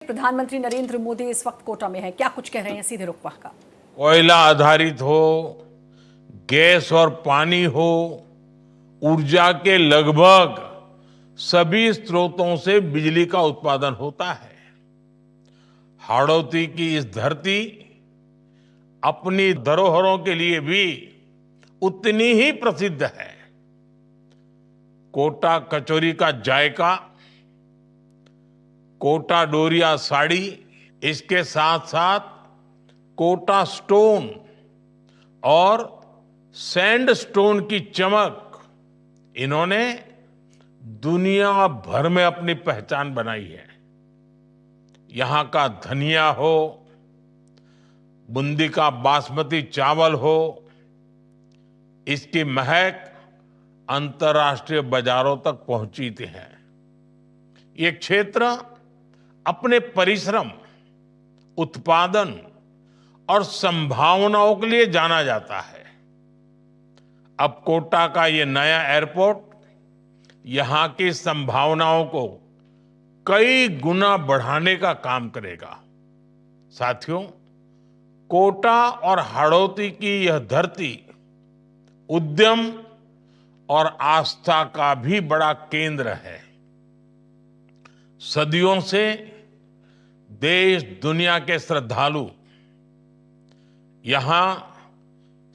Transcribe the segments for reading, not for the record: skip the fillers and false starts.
प्रधानमंत्री नरेंद्र मोदी इस वक्त कोटा में हैं, क्या कुछ कह रहे हैं? सीधे रुख का कोयला आधारित हो, गैस और पानी हो, ऊर्जा के लगभग सभी स्रोतों से बिजली का उत्पादन होता है। हाड़ौती की इस धरती अपनी धरोहरों के लिए भी उतनी ही प्रसिद्ध है। कोटा कचौरी का जायका, कोटा डोरिया साड़ी, इसके साथ साथ कोटा स्टोन और सैंड स्टोन की चमक, इन्होंने दुनिया भर में अपनी पहचान बनाई है। यहां का धनिया हो, बूंदी का बासमती चावल हो, इसकी महक अंतर्राष्ट्रीय बाजारों तक पहुंची है। ये क्षेत्र अपने परिश्रम, उत्पादन और संभावनाओं के लिए जाना जाता है। अब कोटा का ये नया एयरपोर्ट यहां की संभावनाओं को कई गुना बढ़ाने का काम करेगा। साथियों, कोटा और हाड़ौती की यह धरती उद्यम और आस्था का भी बड़ा केंद्र है। सदियों से देश दुनिया के श्रद्धालु यहां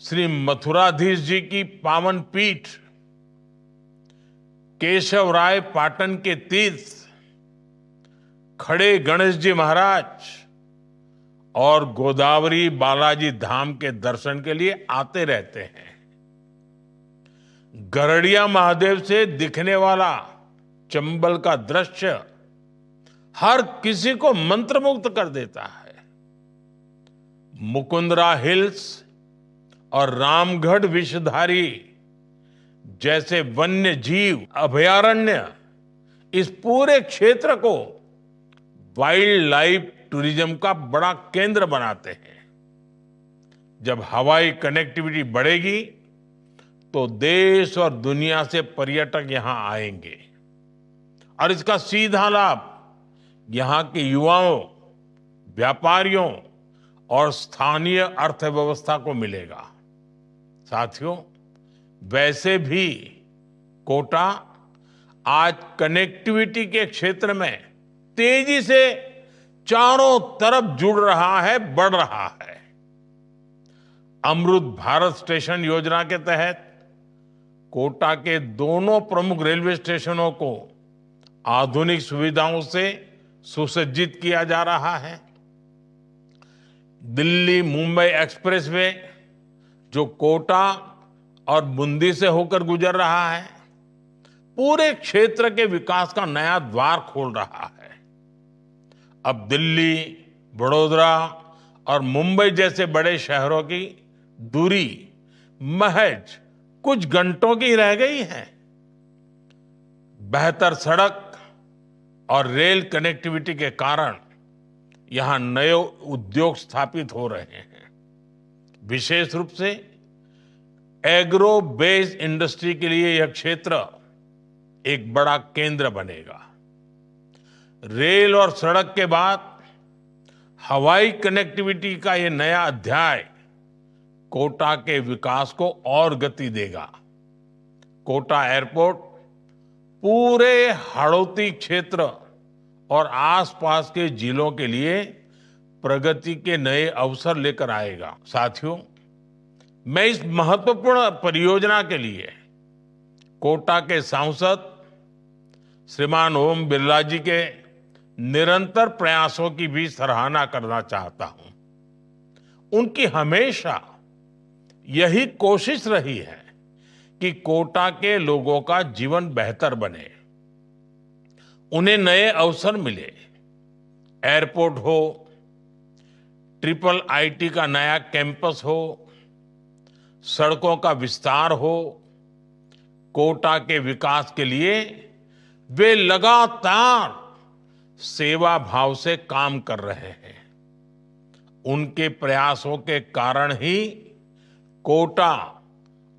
श्री मथुराधीश जी की पावन पीठ, केशवराय पाटन के तीर्थ, खड़े गणेश जी महाराज और गोदावरी बालाजी धाम के दर्शन के लिए आते रहते हैं। गरड़िया महादेव से दिखने वाला चंबल का दृश्य हर किसी को मंत्रमुग्ध कर देता है। मुकुंदरा हिल्स और रामगढ़ विषधारी जैसे वन्य जीव अभयारण्य इस पूरे क्षेत्र को वाइल्ड लाइफ टूरिज्म का बड़ा केंद्र बनाते हैं। जब हवाई कनेक्टिविटी बढ़ेगी तो देश और दुनिया से पर्यटक यहां आएंगे और इसका सीधा लाभ यहां के युवाओं, व्यापारियों और स्थानीय अर्थव्यवस्था को मिलेगा। साथियों, वैसे भी कोटा आज कनेक्टिविटी के क्षेत्र में तेजी से चारों तरफ जुड़ रहा है, बढ़ रहा है। अमृत भारत स्टेशन योजना के तहत कोटा के दोनों प्रमुख रेलवे स्टेशनों को आधुनिक सुविधाओं से सुसज्जित किया जा रहा है। दिल्ली मुंबई एक्सप्रेसवे जो कोटा और बूंदी से होकर गुजर रहा है, पूरे क्षेत्र के विकास का नया द्वार खोल रहा है। अब दिल्ली, बड़ौदा और मुंबई जैसे बड़े शहरों की दूरी महज कुछ घंटों की रह गई है। बेहतर सड़क और रेल कनेक्टिविटी के कारण यहां नए उद्योग स्थापित हो रहे हैं। विशेष रूप से एग्रो बेस्ड इंडस्ट्री के लिए यह क्षेत्र एक बड़ा केंद्र बनेगा। रेल और सड़क के बाद हवाई कनेक्टिविटी का यह नया अध्याय कोटा के विकास को और गति देगा। कोटा एयरपोर्ट पूरे हाड़ौती क्षेत्र और आसपास के जिलों के लिए प्रगति के नए अवसर लेकर आएगा। साथियों, मैं इस महत्वपूर्ण परियोजना के लिए कोटा के सांसद श्रीमान ओम बिरला जी के निरंतर प्रयासों की भी सराहना करना चाहता हूं। उनकी हमेशा यही कोशिश रही है कि कोटा के लोगों का जीवन बेहतर बने, उन्हें नए अवसर मिले। एयरपोर्ट हो, ट्रिपल आईटी का नया कैंपस हो, सड़कों का विस्तार हो, कोटा के विकास के लिए वे लगातार सेवा भाव से काम कर रहे हैं। उनके प्रयासों के कारण ही कोटा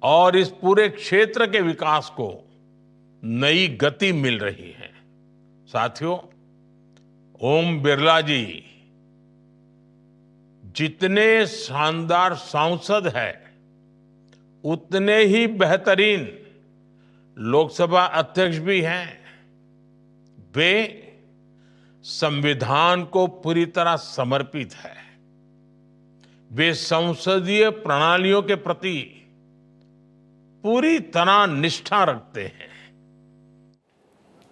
और इस पूरे क्षेत्र के विकास को नई गति मिल रही है। साथियों, ओम बिरला जी जितने शानदार सांसद हैं, उतने ही बेहतरीन लोकसभा अध्यक्ष भी हैं। वे संविधान को पूरी तरह समर्पित है। वे संसदीय प्रणालियों के प्रति पूरी तरह निष्ठा रखते हैं।